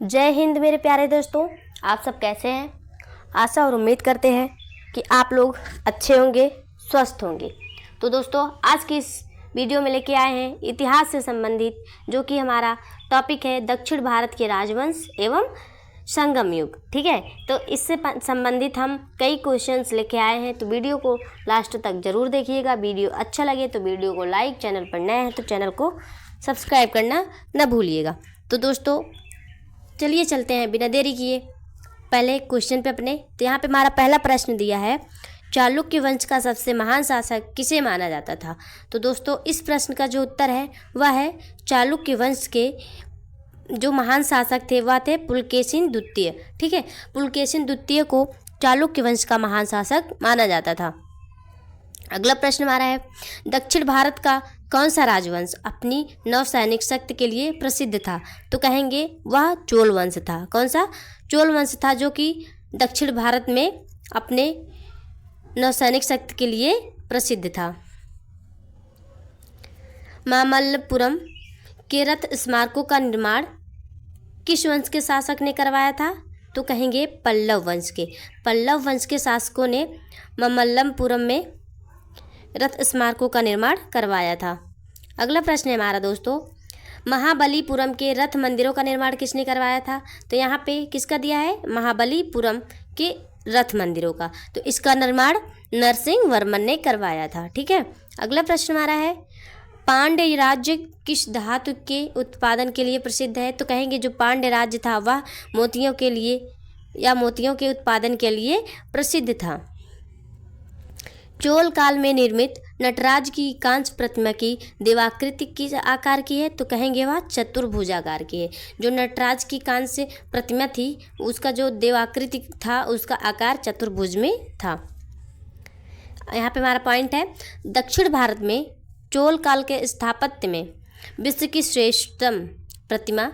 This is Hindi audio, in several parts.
जय हिंद मेरे प्यारे दोस्तों। आप सब कैसे हैं? आशा और उम्मीद करते हैं कि आप लोग अच्छे होंगे, स्वस्थ होंगे। तो दोस्तों, आज की इस वीडियो में लेके आए हैं इतिहास से संबंधित, जो कि हमारा टॉपिक है दक्षिण भारत के राजवंश एवं संगम युग। ठीक है, तो इससे संबंधित हम कई क्वेश्चंस लेके आए हैं, तो वीडियो को लास्ट तक ज़रूर देखिएगा। वीडियो अच्छा लगे तो वीडियो को लाइक, चैनल पर नए हैं तो चैनल को सब्सक्राइब करना न भूलिएगा। तो दोस्तों चलिए चलते हैं बिना देरी किए पहले क्वेश्चन पे अपने। तो यहाँ पे हमारा पहला प्रश्न दिया है, चालुक्य वंश का सबसे महान शासक किसे माना जाता था? तो दोस्तों इस प्रश्न का जो उत्तर है वह है चालुक्य वंश के जो महान शासक थे वह थे पुलकेशिन द्वितीय। ठीक है, पुलकेशिन द्वितीय को चालुक्य वंश का महान शासक माना जाता था। अगला प्रश्न हमारा है, दक्षिण भारत का कौन सा राजवंश अपनी नौसैनिक शक्ति के लिए प्रसिद्ध था? तो कहेंगे वह चोल वंश था। कौन सा? चोल वंश था, जो कि दक्षिण भारत में अपने नौसैनिक शक्ति के लिए प्रसिद्ध था। मामल्लपुरम के रथ स्मारकों का निर्माण किस वंश के शासक ने करवाया था? तो कहेंगे पल्लव वंश के। पल्लव वंश के शासकों ने मामल्लपुरम में रथ स्मारकों का निर्माण करवाया था। अगला प्रश्न है हमारा दोस्तों, महाबलीपुरम के रथ मंदिरों का निर्माण किसने करवाया था? तो यहाँ पे किसका दिया है? महाबलीपुरम के रथ मंदिरों का। तो इसका निर्माण नरसिंह वर्मन ने करवाया था। ठीक है, अगला प्रश्न हमारा है, पांड्य राज्य किस धातु के उत्पादन के लिए प्रसिद्ध है? तो कहेंगे जो पांड्य राज्य था वह मोतियों के लिए या मोतियों के उत्पादन के लिए प्रसिद्ध था। चोल काल में निर्मित नटराज की कांस्य प्रतिमा की देवाकृति किस आकार की है? तो कहेंगे वह चतुर्भुजाकार की है। जो नटराज की कांस्य प्रतिमा थी उसका जो देवाकृति था उसका आकार चतुर्भुज में था। यहाँ पे हमारा पॉइंट है, दक्षिण भारत में चोल काल के स्थापत्य में विश्व की श्रेष्ठतम प्रतिमा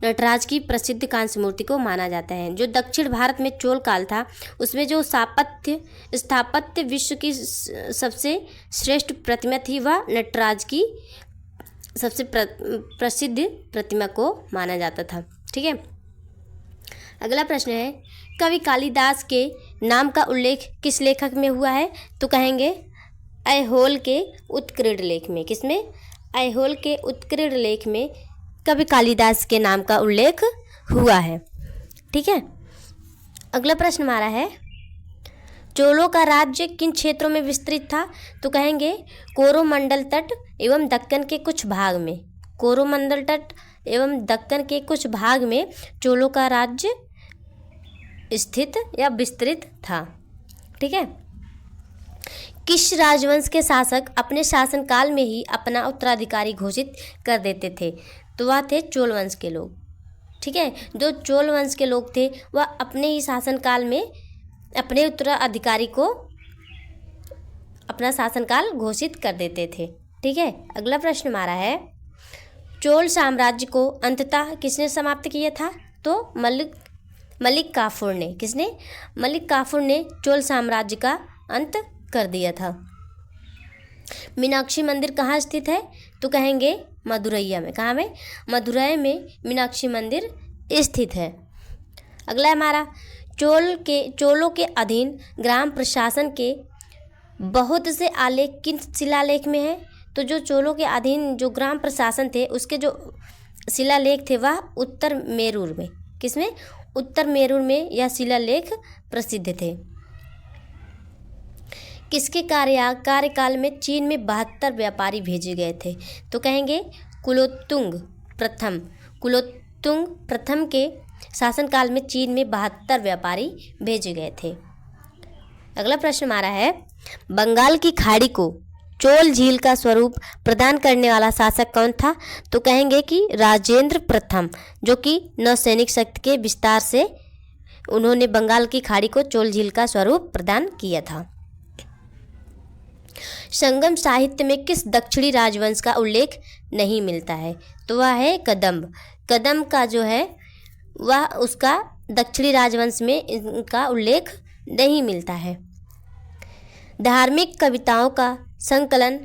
नटराज की प्रसिद्ध कांस्य मूर्ति को माना जाता है। जो दक्षिण भारत में चोल काल था उसमें जो स्थापत्य विश्व की सबसे श्रेष्ठ प्रतिमा थी वह नटराज की सबसे प्रसिद्ध प्रतिमा को माना जाता था। ठीक है, अगला प्रश्न है, कवि कालिदास के नाम का उल्लेख किस लेखक में हुआ है? तो कहेंगे ऐहोल के उत्क्रीड़ लेख में। किसमें? ऐहोल के उत्क्रीड़ लेख में कवि कालिदास के नाम का उल्लेख हुआ है। ठीक है, अगला प्रश्न हमारा है, चोलों का राज्य किन क्षेत्रों में विस्तृत था? तो कहेंगे कोरोमंडल तट एवं दक्कन के कुछ भाग में। कोरोमंडल तट एवं दक्कन के कुछ भाग में चोलों का राज्य स्थित या विस्तृत था। ठीक है, किस राजवंश के शासक अपने शासनकाल में ही अपना उत्तराधिकारी घोषित कर देते थे? तो वह थे चोल वंश के लोग। ठीक है, जो चोल वंश के लोग थे वह अपने ही शासनकाल में अपने उत्तराधिकारी को अपना शासनकाल घोषित कर देते थे। ठीक है, अगला प्रश्न हमारा है, चोल साम्राज्य को अंततः किसने समाप्त किया था? तो मलिक काफूर ने। किसने? मलिक काफूर ने चोल साम्राज्य का अंत कर दिया था। मीनाक्षी मंदिर कहाँ स्थित है? तो कहेंगे मदुरैया में। कहाँ में? मदुरै में मीनाक्षी मंदिर स्थित है। अगला हमारा, चोलों के अधीन ग्राम प्रशासन के बहुत से आलेख किन शिलालेख में है? तो जो चोलों के अधीन जो ग्राम प्रशासन थे उसके जो शिलालेख थे वह उत्तर मेरूर में। किसमें? उत्तर मेरूर में यह शिलालेख प्रसिद्ध थे। किसके कार्यकाल में चीन में 72 व्यापारी भेजे गए थे? तो कहेंगे कुलोत्तुंग प्रथम। कुलोत्तुंग प्रथम के शासनकाल में चीन में 72 व्यापारी भेजे गए थे। अगला प्रश्न हमारा है, बंगाल की खाड़ी को चोल झील का स्वरूप प्रदान करने वाला शासक कौन था? तो कहेंगे कि राजेंद्र प्रथम, जो कि नौसैनिक शक्ति के विस्तार से उन्होंने बंगाल की खाड़ी को चोल झील का स्वरूप प्रदान किया था। संगम साहित्य में किस दक्षिणी राजवंश का उल्लेख नहीं मिलता है? तो वह है कदम्ब। कदम्ब का जो है वह उसका दक्षिणी राजवंश में इनका उल्लेख नहीं मिलता है। धार्मिक कविताओं का संकलन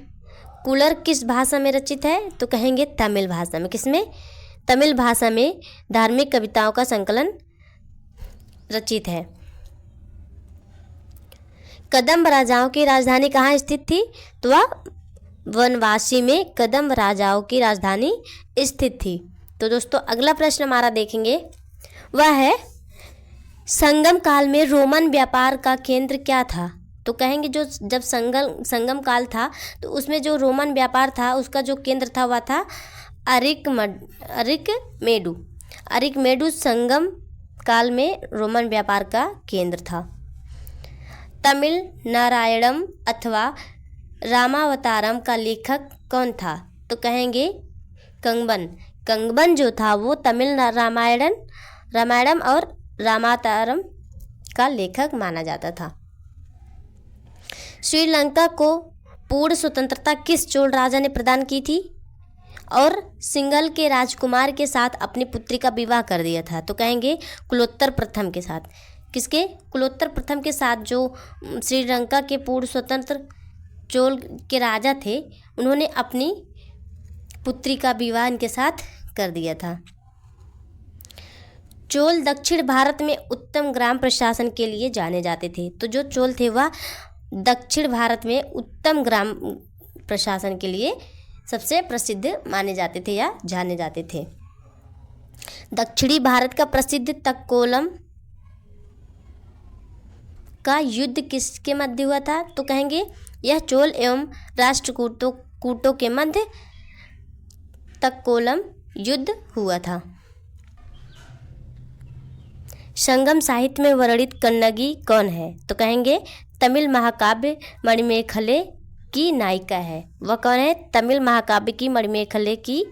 कुलर किस भाषा में रचित है? तो कहेंगे तमिल भाषा में। किसमें? तमिल भाषा में धार्मिक कविताओं का संकलन रचित है। कदम्ब राजाओं की राजधानी कहाँ स्थित थी? तो वह वनवासी में कदम्ब राजाओं की राजधानी स्थित थी। तो दोस्तों अगला प्रश्न हमारा देखेंगे, वह है संगम काल में रोमन व्यापार का केंद्र क्या था? तो कहेंगे जो जब संगम काल था तो उसमें जो रोमन व्यापार था उसका जो केंद्र था वह था अरिकमेडु संगम काल में रोमन व्यापार का केंद्र था। तमिल नारायणम अथवा रामावतारम का लेखक कौन था? तो कहेंगे कंगबन जो था वो तमिल रामायणम और रामावतारम का लेखक माना जाता था। श्रीलंका को पूर्ण स्वतंत्रता किस चोल राजा ने प्रदान की थी और सिंघल के राजकुमार के साथ अपनी पुत्री का विवाह कर दिया था? तो कहेंगे कुलोत्तर प्रथम के साथ। किसके? कुलोत्तर प्रथम के साथ, जो श्रीलंका के पूर्ण स्वतंत्र चोल के राजा थे, उन्होंने अपनी पुत्री का विवाह इनके साथ कर दिया था। चोल दक्षिण भारत में उत्तम ग्राम प्रशासन के लिए जाने जाते थे। तो जो चोल थे वह दक्षिण भारत में उत्तम ग्राम प्रशासन के लिए सबसे प्रसिद्ध माने जाते थे या जाने जाते थे। दक्षिणी भारत का प्रसिद्ध तक्कोलम का युद्ध किसके मध्य हुआ था? तो कहेंगे यह चोल एवं राष्ट्रकूटों के मध्य तक्कोलम युद्ध हुआ था। संगम साहित्य में वर्णित कन्नगी कौन है? तो कहेंगे तमिल महाकाव्य मणिमेखले की नायिका है। वह कौन है? तमिल महाकाव्य की मणिमेखले की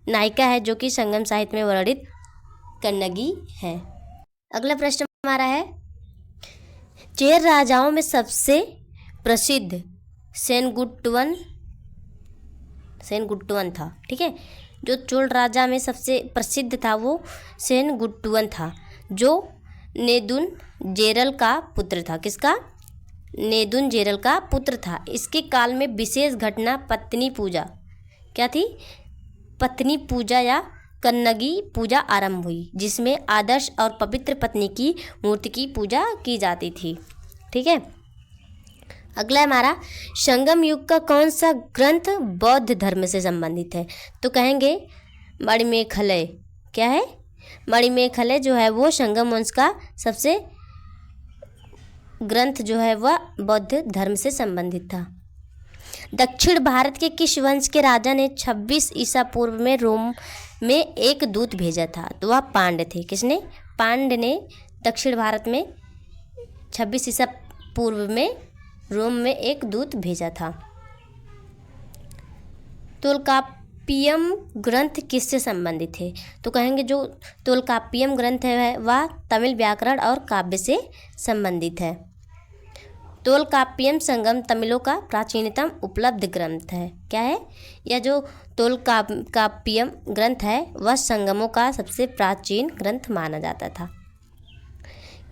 नायिका है, जो कि संगम साहित्य में वर्णित कन्नगी है। अगला प्रश्न हमारा है, चेर राजाओं में सबसे प्रसिद्ध सेनगुट्टवन था। ठीक है, जो चोल राजा में सबसे प्रसिद्ध था वो सेनगुट्टवन था, जो नेदुन जेरल का पुत्र था। किसका? नेदुन जेरल का पुत्र था। इसके काल में विशेष घटना पत्नी पूजा क्या थी? पत्नी पूजा या कन्नगी पूजा आरंभ हुई, जिसमें आदर्श और पवित्र पत्नी की मूर्ति की पूजा की जाती थी। ठीक है, अगला हमारा संगम युग का कौन सा ग्रंथ बौद्ध धर्म से संबंधित है? तो कहेंगे मणिमेखले। क्या है? मणिमेखले जो है वो संगम वंश का सबसे ग्रंथ जो है वह बौद्ध धर्म से संबंधित था। दक्षिण भारत के किस वंश के राजा ने 26 ईसा पूर्व में रोम में एक दूत भेजा था? तो वह पांड्य थे। किसने? पांड्य ने दक्षिण भारत में 26 ईसा पूर्व में रोम में एक दूत भेजा था। तोलकाप्पियम ग्रंथ किससे संबंधित है? तो कहेंगे जो तोलकाप्पियम ग्रंथ है वह तमिल व्याकरण और काव्य से संबंधित है। तोलकाप्पियम संगम तमिलों का प्राचीनतम उपलब्ध ग्रंथ है। क्या है? यह जो तोलकाप्पियम ग्रंथ है वह संगमों का सबसे प्राचीन ग्रंथ माना जाता था।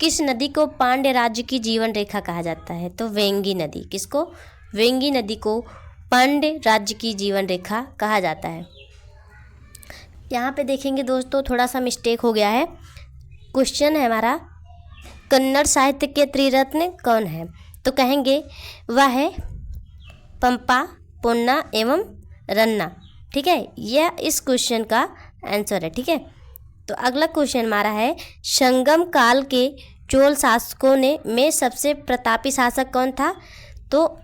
किस नदी को पांड्य राज्य की जीवन रेखा कहा जाता है? तो वेंगी नदी। किसको? वेंगी नदी को पांड्य राज्य की जीवन रेखा कहा जाता है। यहाँ पे देखेंगे दोस्तों थोड़ा सा मिस्टेक हो गया है। क्वेश्चन है हमारा, कन्नड़ साहित्य के त्रिरत्न कौन है? तो कहेंगे वह है पंपा, पोन्ना एवं रन्ना। ठीक है, यह इस क्वेश्चन का आंसर है। ठीक है, तो अगला क्वेश्चन हमारा है, संगम काल के चोल शासकों में सबसे प्रतापी शासक कौन था? तो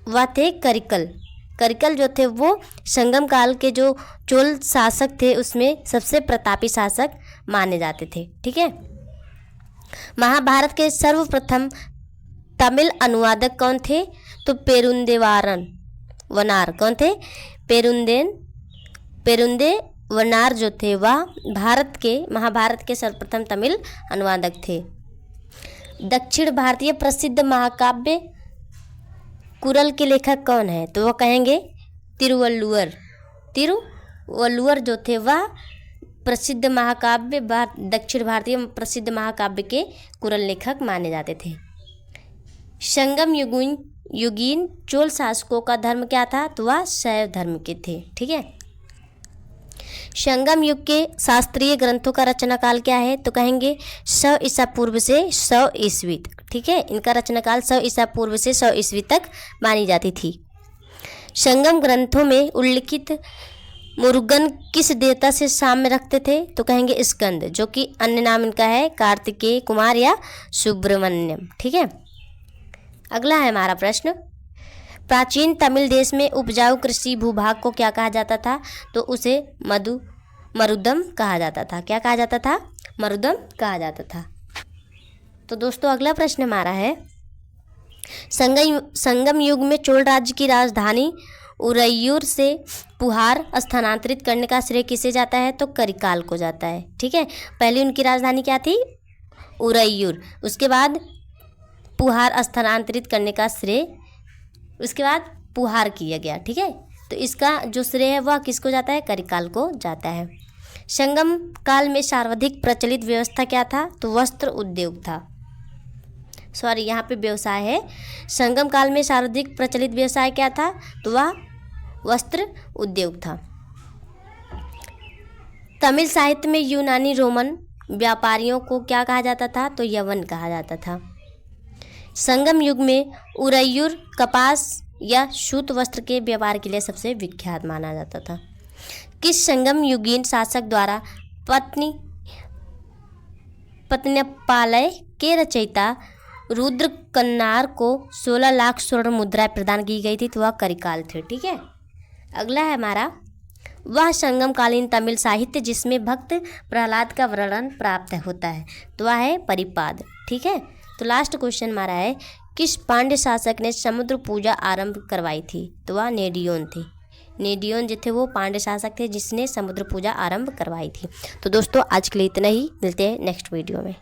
वह थे करिकल जो थे वो संगम काल के जो चोल शासक थे उसमें सबसे प्रतापी शासक माने जाते थे। ठीक है, महाभारत के सर्वप्रथम तमिल अनुवादक कौन थे? तो पेरुंदेवनार। कौन थे? पेरुंदेवनार जो थे वह महाभारत के सर्वप्रथम तमिल अनुवादक थे। दक्षिण भारतीय प्रसिद्ध महाकाव्य कुरल के लेखक कौन है? तो वह कहेंगे तिरुवल्लुवर जो थे वह प्रसिद्ध महाकाव्य दक्षिण भारतीय प्रसिद्ध महाकाव्य के कुरल लेखक माने जाते थे। संगम युगीन चोल शासकों का धर्म क्या था? तो वह शैव धर्म के थे। ठीक है, संगम युग के शास्त्रीय ग्रंथों का रचना काल क्या है? तो कहेंगे 100 ईसा पूर्व से 100 ईस्वी तक। ठीक है, इनका रचना काल 100 ईसा पूर्व से 100 ईस्वी तक मानी जाती थी। संगम ग्रंथों में उल्लिखित मुरुगन किस देवता से साम्य रखते थे? तो कहेंगे स्कंद, जो कि अन्य नाम इनका है कार्तिकेय कुमार या सुब्रमण्यम। ठीक है, अगला है हमारा प्रश्न, प्राचीन तमिल देश में उपजाऊ कृषि भूभाग को क्या कहा जाता था? तो उसे मरुदम कहा जाता था। क्या कहा जाता था? मरुदम कहा जाता था। तो दोस्तों अगला प्रश्न हमारा है, संगम युग में चोल राज्य की राजधानी उरैयूर से पुहार स्थानांतरित करने का श्रेय किसे जाता है? तो करिकाल को जाता है। ठीक है, पहले उनकी राजधानी क्या थी? उरैयूर, उसके बाद पुहार स्थानांतरित करने का श्रेय उसके बाद पुहार किया गया। ठीक है, तो इसका जो श्रेय है वह किसको जाता है? करिकाल को जाता है। संगम काल में सर्वाधिक प्रचलित व्यवस्था क्या था? तो वस्त्र उद्योग था। सॉरी, यहाँ पे व्यवसाय है। संगम काल में सर्वाधिक प्रचलित व्यवसाय क्या था? तो वह वस्त्र उद्योग था। तमिल साहित्य में यूनानी रोमन व्यापारियों को क्या कहा जाता था? तो यवन कहा जाता था। संगम युग में उरैयूर कपास या सूत वस्त्र के व्यापार के लिए सबसे विख्यात माना जाता था। किस संगम युगीन शासक द्वारा पत्नीपालय के रचयिता रुद्र कन्नार को 16 लाख स्वर्ण मुद्राएं प्रदान की गई थी? तो वह करिकाल थे। ठीक है, अगला है हमारा, वह संगमकालीन तमिल साहित्य जिसमें भक्त प्रहलाद का वर्णन प्राप्त होता है? तो वह है परिपाद। ठीक है, तो लास्ट क्वेश्चन हमारा है, किस पांड्य शासक ने समुद्र पूजा आरंभ करवाई थी? तो वह नेडियोन थे। नेडियोन जो थे वो पांड्य शासक थे जिसने समुद्र पूजा आरंभ करवाई थी। तो दोस्तों आज के लिए इतना ही, मिलते हैं नेक्स्ट वीडियो में।